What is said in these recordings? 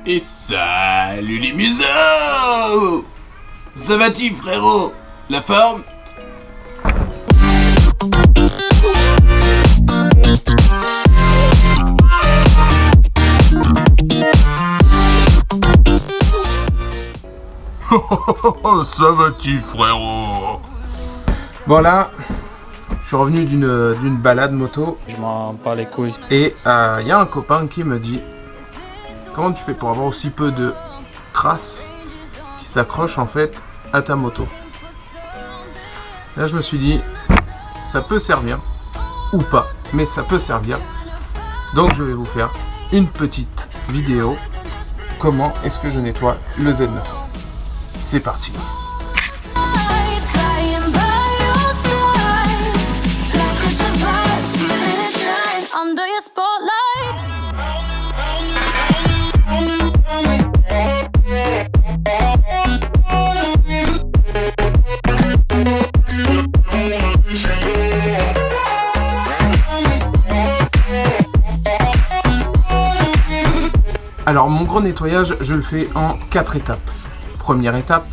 Et salut les museaux! Ça va-t-il frérot? La forme? Ça va-t-il frérot? Voilà, je suis revenu d'une balade moto. Je m'en bats les couilles. Et il y a un copain qui me dit: comment tu fais pour avoir aussi peu de traces qui s'accrochent en fait à ta moto? Là je me suis dit, ça peut servir, ou pas, mais ça peut servir. Donc je vais vous faire une petite vidéo. Comment est-ce que je nettoie le Z900? C'est parti. Alors mon gros nettoyage, je le fais en 4 étapes. Première étape,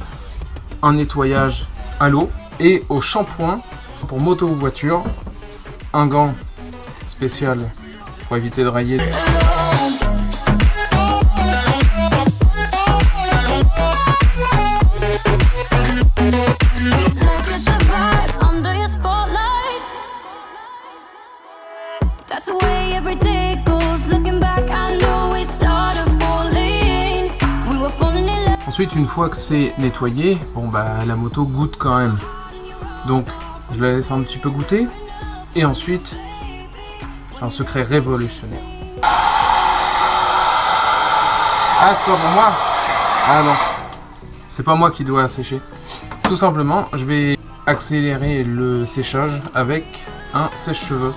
un nettoyage à l'eau et au shampoing pour moto ou voiture. Un gant spécial pour éviter de rayer. Ensuite, une fois que c'est nettoyé, bon bah la moto goûte quand même. Donc je la laisse un petit peu goûter. Et ensuite, c'est un secret révolutionnaire. Ah, c'est pas pour moi? Ah non, c'est pas moi qui dois sécher. Tout simplement, je vais accélérer le séchage avec un sèche-cheveux.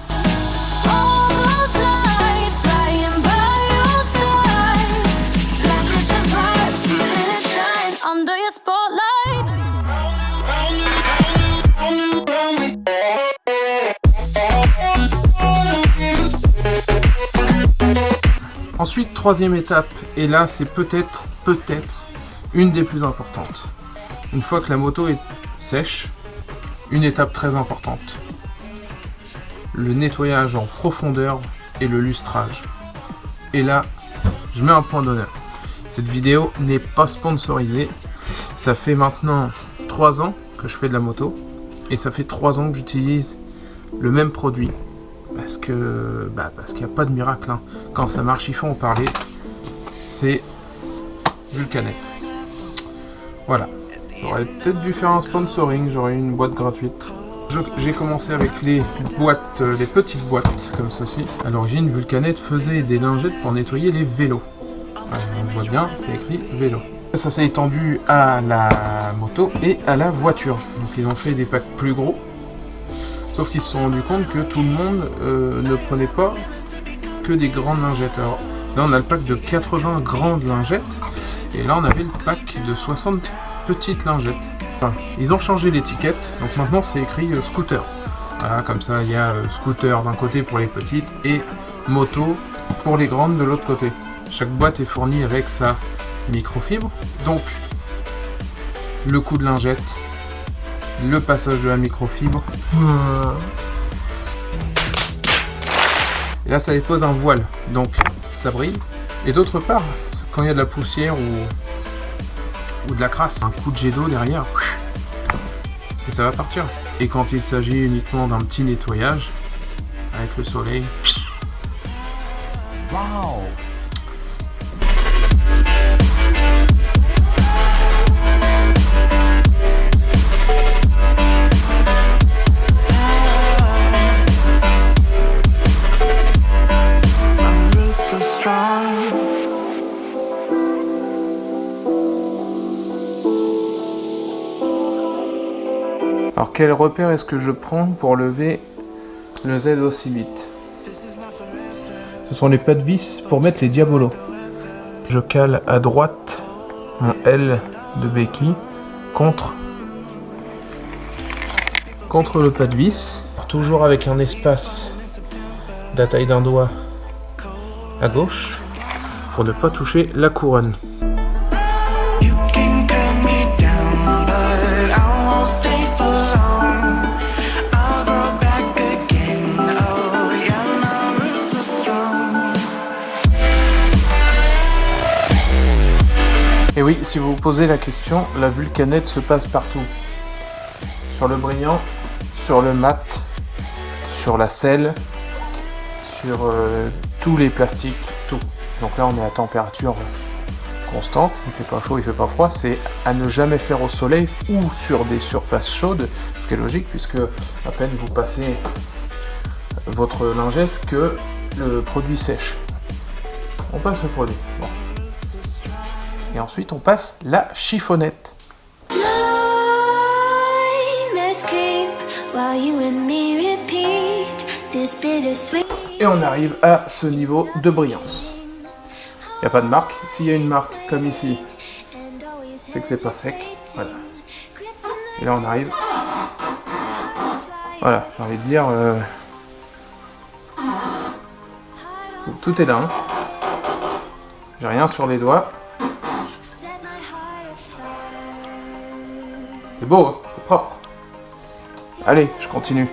Ensuite, troisième étape, et là c'est peut-être une des plus importantes. Une fois que la moto est sèche, une étape très importante. Le nettoyage en profondeur et le lustrage. Et là, je mets un point d'honneur. Cette vidéo n'est pas sponsorisée. Ça fait maintenant 3 ans que je fais de la moto. Et ça fait 3 ans que j'utilise le même produit. Parce qu'il n'y a pas de miracle, hein. Quand ça marche, il faut en parler. C'est Vulcanet. Voilà. J'aurais peut-être dû faire un sponsoring, j'aurais eu une boîte gratuite. J'ai commencé avec les boîtes, les petites boîtes comme ceci. À l'origine, Vulcanet faisait des lingettes pour nettoyer les vélos. Voilà, on voit bien, c'est écrit vélo. Ça s'est étendu à la moto et à la voiture. Donc ils ont fait des packs plus gros. Sauf qu'ils se sont rendus compte que tout le monde ne prenait pas que des grandes lingettes. Alors là on a le pack de 80 grandes lingettes. Et là on avait le pack de 60 petites lingettes. Enfin, ils ont changé l'étiquette. Donc maintenant c'est écrit scooter. Voilà, comme ça il y a scooter d'un côté pour les petites et moto pour les grandes de l'autre côté. Chaque boîte est fournie avec sa microfibre. Donc le coup de lingette, le passage de la microfibre. Et là ça dépose un voile, donc ça brille. Et d'autre part, quand il y a de la poussière ou de la crasse, un coup de jet d'eau derrière, et ça va partir. Et quand il s'agit uniquement d'un petit nettoyage, avec le soleil. Wow. Alors quel repère est-ce que je prends pour lever le Z aussi vite? Ce sont les pas de vis pour mettre les diabolos. Je cale à droite mon L de béquille contre le pas de vis, toujours avec un espace de la taille d'un doigt à gauche. pour ne pas toucher la couronne. You can cut me down, but I won't stay for long. I'll grow back again. Oh, yeah, my roots are strong. Et oui, si vous vous posez la question, la vulcanette se passe partout. Sur le brillant, sur le mat, sur la selle, sur tous les plastiques, tout. Donc là on est à température constante, il fait pas chaud, il fait pas froid, c'est à ne jamais faire au soleil ou sur des surfaces chaudes, ce qui est logique puisque à peine vous passez votre lingette que le produit sèche. On passe le produit. Bon. Et ensuite on passe la chiffonnette. Et on arrive à ce niveau de brillance. Il n'y a pas de marque. S'il y a une marque comme ici, c'est que c'est pas sec. Voilà. Et là on arrive. Voilà, j'ai envie de dire. Tout est là. Hein. J'ai rien sur les doigts. C'est beau, hein, c'est propre. Allez, je continue.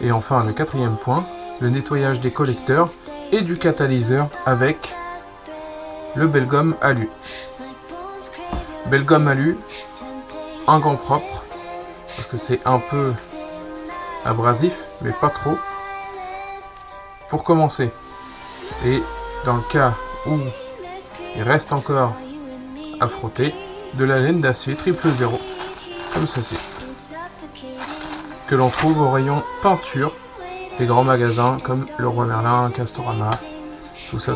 Et enfin, le quatrième point, le nettoyage des collecteurs et du catalyseur avec le Belgum Alu. Belgum Alu, un gant propre, parce que c'est un peu abrasif, mais pas trop, pour commencer. Et dans le cas où il reste encore à frotter, de la laine d'acier 000, comme ceci, que l'on trouve au rayon peinture des grands magasins comme Leroy Merlin, Castorama, tout ça.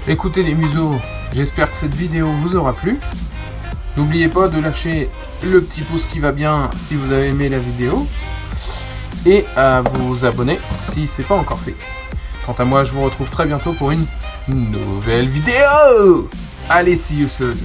Écoutez les museaux, j'espère que cette vidéo vous aura plu. N'oubliez pas de lâcher le petit pouce qui va bien si vous avez aimé la vidéo. Et à vous abonner si ce n'est pas encore fait. Quant à moi, je vous retrouve très bientôt pour une nouvelle vidéo. Allez, see you soon.